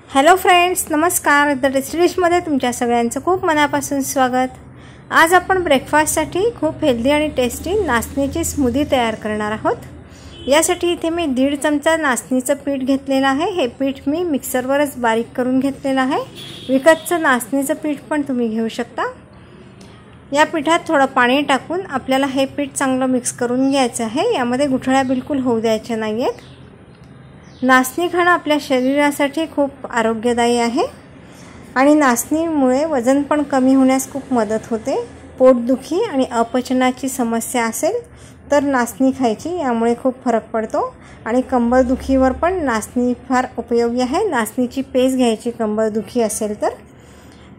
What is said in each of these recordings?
Hello friends, नमस्कार. The tasty डिशमध्ये तुमच्या सगळ्यांचं खूप मनापासून स्वागत. आज आपण ब्रेकफास्टसाठी खूप हेल्दी आणि टेस्टी नाचणीची स्मूदी तयार करणार आहोत. यासाठी इथे मी 1.5 चमचा नाचणीचं पीठ घेतलेलं आहे. हे पीठ मी मिक्सरवरच बारीक करून घेतलेलं आहे. विकतचं नाचणीचं पीठ पण तुम्ही घेऊ शकता. या पिठात थोडं पाणी टाकून आपल्याला हे पीठ चांगलं मिक्स करून घ्यायचं आहे. यामध्ये गुठळ्या बिलकुल होऊ द्यायच्या नाहीयेत. नाचणी खाणं आपल्या शरीरासाठी खूप आरोग्यदायी आहे आणि नाचणीमुळे वजन पण कमी होण्यास खूप मदत होते. पोटदुखी आणि अपचनाची समस्या असेल तर नाचणी खायची, यामुळे खूप फरक पडतो. आणि कंबरदुखीवर पण नाचणी फार उपयोगी आहे. नाचणीची पेस्ट घ्यायची कंबरदुखी असेल तर.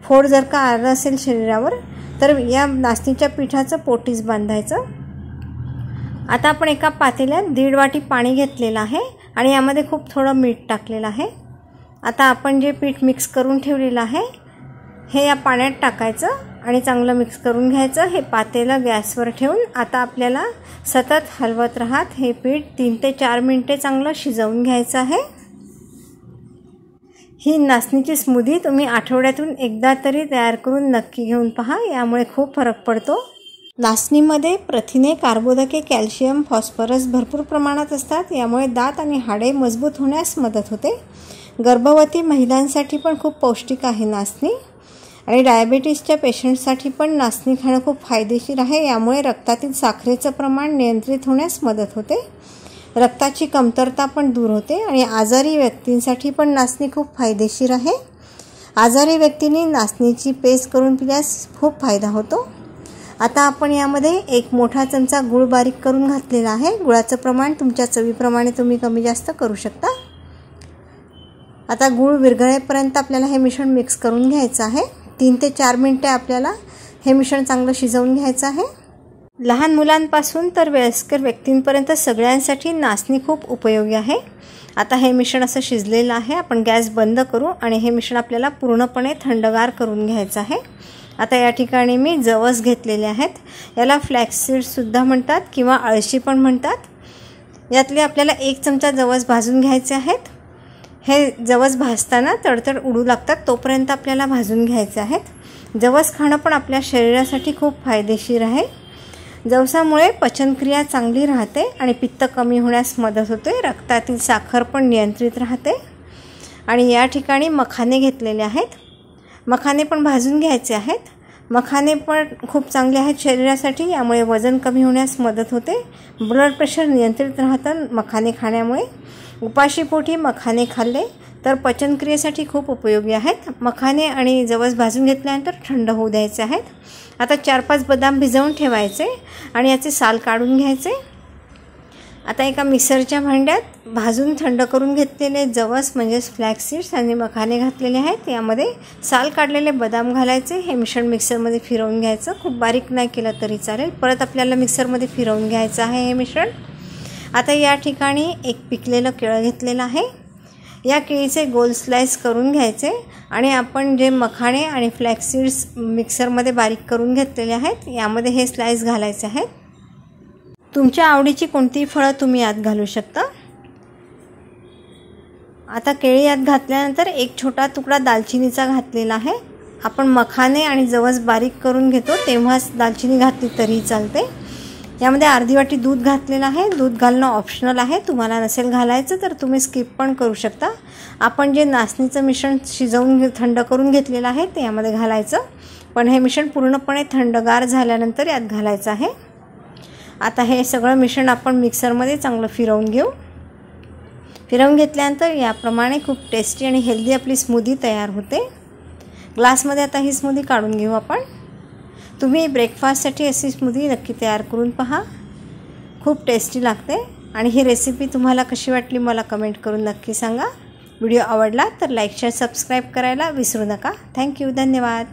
फोड जर का आलं असेल शरीरावर तर या नाचणीच्या पिठाचं पोटीस बांधायचं. आता आपण एका पातेल्यात 1.5 वाटी पाणी घेतलेलं आहे आणि यामध्ये खूप थोडं मीठ टाकलेलं आहे. आता आपण जे पीठ मिक्स करून ठेवलेलं आहे हे या पाण्यात टाकायचं आणि चांगलं मिक्स करून घ्यायचं. हे पातेलं गॅसवर ठेवून आता आपल्याला सतत हलवत राहत हे पीठ 3 ते 4 मिनिटे चांगलं शिजवून घ्यायचं आहे. ही नाचणीची स्मूदी तुम्ही आठवड्यातून एकदा तरी तयार करून नक्की घेऊन पहा, यामुळे खूप फरक पडतो. नाचणीमध्ये प्रथिने, कार्बोदके, कॅल्शियम, फॉस्फरस भरपूर प्रमाणात असतात. यामुळे दात आणि हाडे मजबूत होण्यास मदत होते. गर्भवती महिलांसाठी पण खूप पौष्टिक आहे नाचणी. आणि डायबिटीसच्या पेशंटसाठी पण नाचणी खाणं खूप फायदेशीर आहे. यामुळे रक्तातील साखरेचं प्रमाण नियंत्रित होण्यास मदत होते. रक्ताची कमतरता पण दूर होते आणि आजारी व्यक्तींसाठी पण नाचणी खूप फायदेशीर आहे. आजारी व्यक्तींनी नाचणीची पेस्ट करून पिल्यास खूप फायदा होतो. आता आपण यामध्ये 1 मोठा चमचा गूळ बारीक करून घातलेला आहे. गुळाचं प्रमाण तुमच्या चवीप्रमाणे तुम्ही कमी जास्त करू शकता. आता गूळ विरघळेपर्यंत आपल्याला हे मिश्रण मिक्स करून घ्यायचं आहे. 3 ते 4 मिनिटे आपल्याला हे मिश्रण चांगलं शिजवून घ्यायचं आहे. लहान मुलांपासून तर वयस्कर व्यक्तींपर्यंत सगळ्यांसाठी नाचणी खूप उपयोगी आहे. आता हे मिश्रण असं शिजलेलं आहे. आपण गॅस बंद करू आणि हे मिश्रण आपल्याला पूर्णपणे थंडगार करून घ्यायचं आहे. आता या ठिकाणी मी जवस घेतलेले आहेत. याला फ्लॅक्स सीड्ससुद्धा म्हणतात किंवा अळशी पण म्हणतात. यातले आपल्याला 1 चमचा जवस भाजून घ्यायचे आहेत. हे जवस भाजताना तडतड उडू लागतात, तोपर्यंत आपल्याला भाजून घ्यायचे आहेत. जवस खाणं पण आपल्या शरीरासाठी खूप फायदेशीर आहे. जवसामुळे पचनक्रिया चांगली राहते आणि पित्त कमी होण्यास मदत होते. रक्तातील साखर पण नियंत्रित राहते. आणि या ठिकाणी मखाने घेतलेले आहेत. मखाने पण भाजून घ्यायचे आहेत. मखाने पण खूप चांगले आहेत शरीरासाठी. यामुळे वजन कमी होण्यास मदत होते. ब्लड प्रेशर नियंत्रित राहतं मखाने खाण्यामुळे. उपाशीपोटी मखाने खाल्ले तर पचनक्रियेसाठी खूप उपयोगी आहेत. मखाने आणि जवस भाजून घेतल्यानंतर थंड होऊ द्यायचे आहेत. आता 4-5 बदाम भिजवून ठेवायचे आणि याचे साल काढून घ्यायचे. आता एका मिक्सरच्या भांड्यात भाजून थंड करून घेतलेले जवस म्हणजेच फ्लॅक्स सीड्स आणि मखाने घातलेले आहेत. यामध्ये साल काढलेले बदाम घालायचे. हे मिश्रण मिक्सरमध्ये फिरवून घ्यायचं. खूप बारीक नाही केलं तरी चालेल. परत आपल्याला मिक्सरमध्ये फिरवून घ्यायचं आहे हे मिश्रण. आता या ठिकाणी एक पिकलेलं केळं घेतलेलं आहे. या केळीचे गोल स्लाइस करून घ्यायचे आणि आपण जे मखाणे आणि फ्लॅक्स सीड्स मिक्सरमध्ये बारीक करून घेतलेले आहेत यामध्ये हे स्लाइस घालायचे आहेत. तुमच्या आवडीची कोणतीही फळं तुम्ही यात घालू शकता. आता केळी यात घातल्यानंतर 1 छोटा तुकडा दालचिनीचा घातलेला आहे. आपण मखाने आणि जवस बारीक करून घेतो तेव्हाच दालचिनी घातली तरी चालते. यामध्ये अर्धी वाटी दूध घातलेलं आहे. दूध घालणं ऑप्शनल आहे. तुम्हाला नसेल घालायचं तर तुम्ही स्किप पण करू शकता. आपण जे नाचणीचं मिश्रण शिजवून थंड करून घेतलेलं आहे ते यामध्ये घालायचं. पण हे मिश्रण पूर्णपणे थंडगार झाल्यानंतर यात घालायचं आहे. आता हे सगळं मिश्रण आपण मिक्सरमध्ये चांगलं फिरवून घेऊ. फिरवून घेतल्यानंतर याप्रमाणे खूप टेस्टी आणि हेल्दी आपली स्मूदी तयार होते. ग्लासमध्ये आता ही स्मूदी काढून घेऊ आपण. तुम्ही ब्रेकफास्टसाठी अशी स्मूदी नक्की तयार करून पहा. खूप टेस्टी लागते. आणि ही रेसिपी तुम्हाला कशी वाटली मला कमेंट करून नक्की सांगा. व्हिडिओ आवडला तर लाईक, शेअर, सबस्क्राईब करायला विसरू नका. थँक्यू. धन्यवाद.